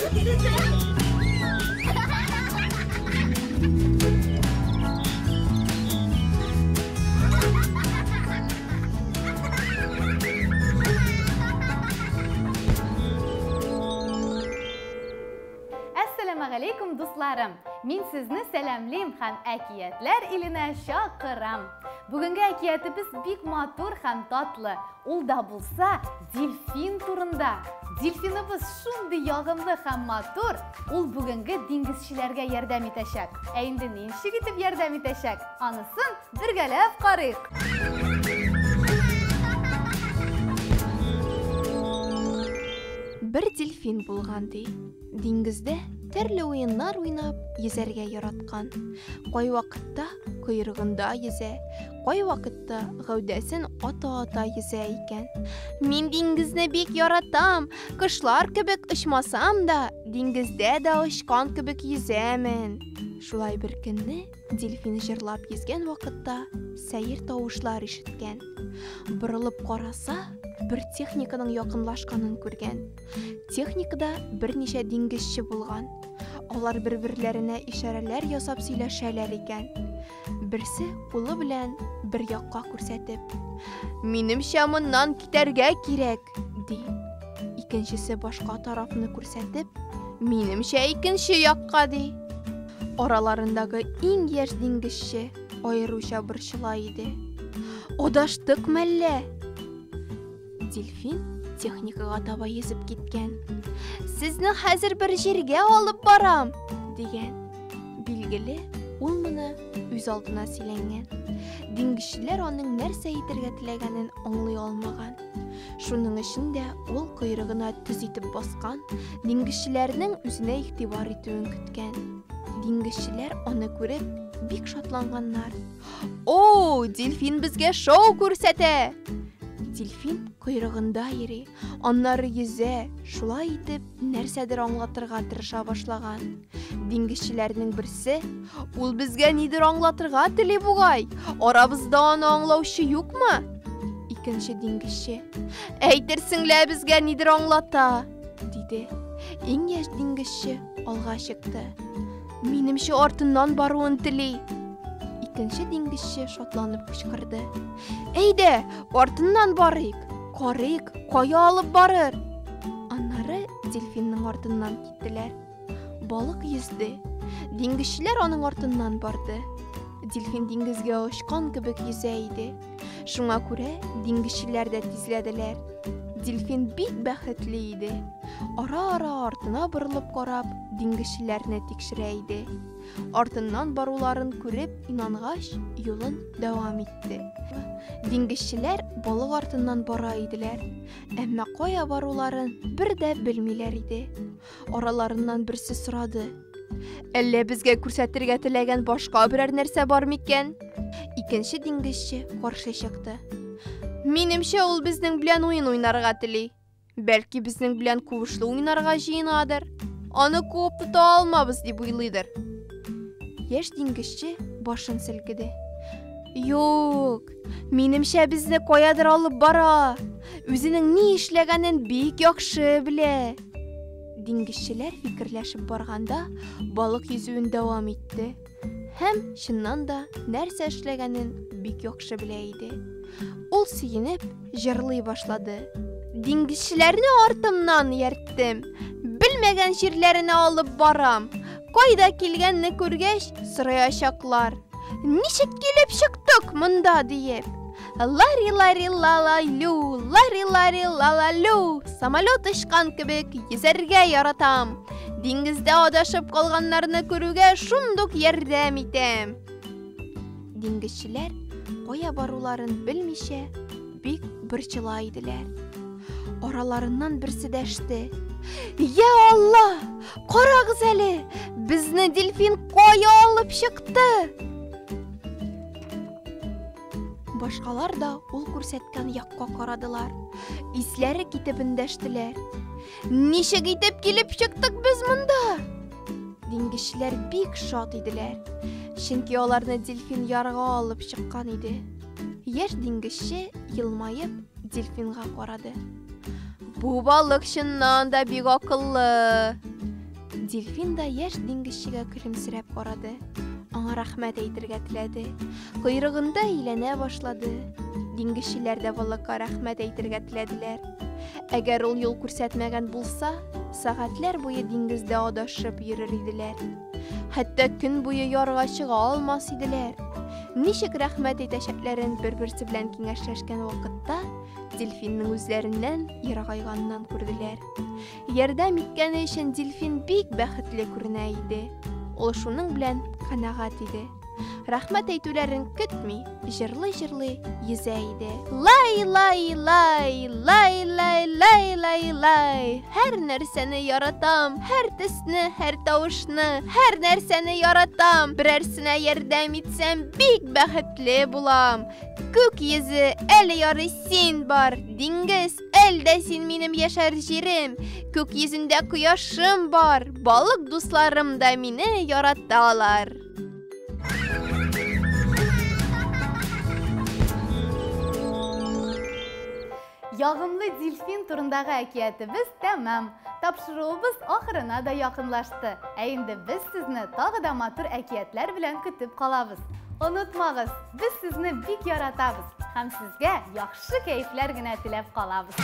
Assalamualaikum dostlarım. Мен sizni selamlayım hem әкиятler iline şakırım. Bugünkü әкиятыбыз бик матур hem tatlı. Ул да bulsa delfin turunda. Delfinimiz şunday yağımlı hem матур. Ул bugünkü dengizçilerge yardım etecek. Endi neyinşik etip yardım etecek? Anısın birgelep qarayıq. Bir delfin bulğandy. Dengizde terli oyunlar oynap, yüzerge yaratkan. Koy vaqtda kuyrugunda yüze, koy vaqtda gövdesin ata-ata yüze iken. Min dengizni bek yaratam, kışlar kibik uçmasam da, dengizde da uçkan kibik yüzemin. Şulay bir günni delfin jırlap yüzgen vaqtda seyir tavuşlar işitken. Bırılıp qarasa, bir texnikaның yakınlaşkanын көрген. Техникада бірнеше деңгізші болған. Олар бір-бірлеріне ишаралар ясап сөйләшәләр икән. Берсе улы белән бір якка күрсәтеп, "Минемчә моннан китәргә кирәк", ди. Икенчесе башка тарафны күрсәтеп, "Минемчә икенче якка", ди. Араларындагы иң яшь деңгезче аеруча борчыла иде. "Одаштык мәллә?" Delfin техникага таба езіп кеткен. "Сезне хәзер бір җиргә алып барам", дигән. Билгеле, ул моны үз алдына сөйләнгән. Диңгезчеләр аның нәрсә әйтергә теләгәнен аңлый алмаган. Шуның өчен дә ул койрыгына төз итеп баскан, диңгезчеләрнең үзенә игътибар итүен көткән. Диңгезчеләр аны күреп бик шатланганнар. "О, дельфин безгә шоу күрсәтә!" Delfin койрыгында йөри, аннары yüзә, шулай итеп нәрсәдер аңлатырга тырыша башлаган. Диңгезчеләрнең берсе, "Ул безгә нидер аңлатырга тели бугай, арабызда аны аңлаучы юкмы?" Икенче диңгезче, "Әйтерсең лә безгә нидер аңлата", диде. Иң яшь диңгезче алга чыкты. "Минемчә артыннан баруын тели". Икенче диңгезче шатланып кычкырды. "Әйдә, артыннан барыйк. Карыйк, кая алып барыр?" Аннары дельфинның артыннан киттеләр. Балык yüзде. Диңгезчеләр аның артыннан барды. Дельфин диңгезгә очкан кебек yüзә иде. Шуңа күрә диңгезчеләр дә тизләделәр. Дельфин бик бәхетле иде. Ара-ара артына борылып карап, диңгезчеләрне тикшерә иде. Артыннан баруларын күреп инангач, юлын дәвам итте. Диңгезчеләр балык артыннан бара иделәр, әмма кая баруларын бер дә белмиләр иде. Араларыннан берсе сорады: "Әллә безгә күрсәтергә теләгән башка берәр нәрсә бар микән?" Икенче диңгезче каршы чыкты. "Минемчә, ул безнең белән уен уйнарга тели. Бәлки безнең белән кубышлы уйнарга җыенадыр. Аны куып тота алмабыз дип уйлыйдыр." Яшь диңгезче башын селкеде. "Юк, минемчә безне каядыр алып бара. Үзенең ни эшләгәнен бик яхшы белә." Диңгезчеләр фикерләшеп барганда, балык yüзүен дәвам итте. Һәм чыннан да нәрсә эшләгәнен бик яхшы белә иде. Ул сөенеп, җырлый башлады. "Диңгезчеләрне артымнан иярттем. Белмәгән җирләренә алып барам. Кайда килгәнне күргәч, сораячаклар. Ничек килеп чыктык монда?" диеп. "Лари-лари-ла-ла-лю, лари-лари-ла-ла-лю. Самолет очкан кебек yüзәргә яратам. Диңгездә адашып калганнарны күрүгә шундук ярдәм итәм." Диңгезчеләр кая баруларын белмичә бик борчыла иделәр. Араларыннан берсе дәште: "Я Алла, карагыз әле, безне дельфин кая алып чыкты?" Башкалар да ул күрсәткән якка карадылар. Исләре китеп эндәштеләр. "Ничек итеп килеп чыктык без монда?" Диңгезчеләр бик шат иделәр, чөнки аларны дельфин ярга алып чыккан иде. Яшь диңгезче елмаеп дельфинга карады. "Бу балык чыннан да бик акыллы. Дельфин да яшь диңгезчегә көлемсерәп карады. Аңа рәхмәт әйтергә теләде. Койрыгында әйләнә башлады. Диңгезчеләр дә балыкка рәхмәт әйтергә теләделәр. Әгәр ул юл күрсәтмәгән булса, сәгатьләр буе диңгездә адашып йөрер иделәр. Хәтта көн буе ярга чыга алмас иделәр. Ничек рәхмәт әйтәчәкләрен бер-берсе белән киңәшләшкән вакытта, дельфинның үзләреннән ерагайганнан күрделәр. Ярдәм иткәне өчен дельфин бик бәхетле күренә иде. Ул шуның белән канәгать иде. Рәхмәт әйтүләрен көтми, җырлый-җырлый йөзә иде. Лай лай лай, лай лай лай лай лай. Һәр нәрсәне яратам, һәр төсне, һәр тавышны, һәр нәрсәне яратам. Берәрсенә ярдәм итсәм, бик бәхетле булам. Күк йөзе, әле ярый син бар. Диңгез, әлдә син минем яшәр җирем. Күк йөзендә кояшым бар. Балык дусларым да мине яраталар. Ягымлы дельфин турындагы әкиятебез тәмам. Тапшыруыбыз ахырына да якынлашты. Ә инде без сезне тагы да матур әкиятләр белән көтеп калабыз. Онытмагыз, без сезне бик яратабыз һәм сезгә яхшы кәефләр генә теләп калабыз.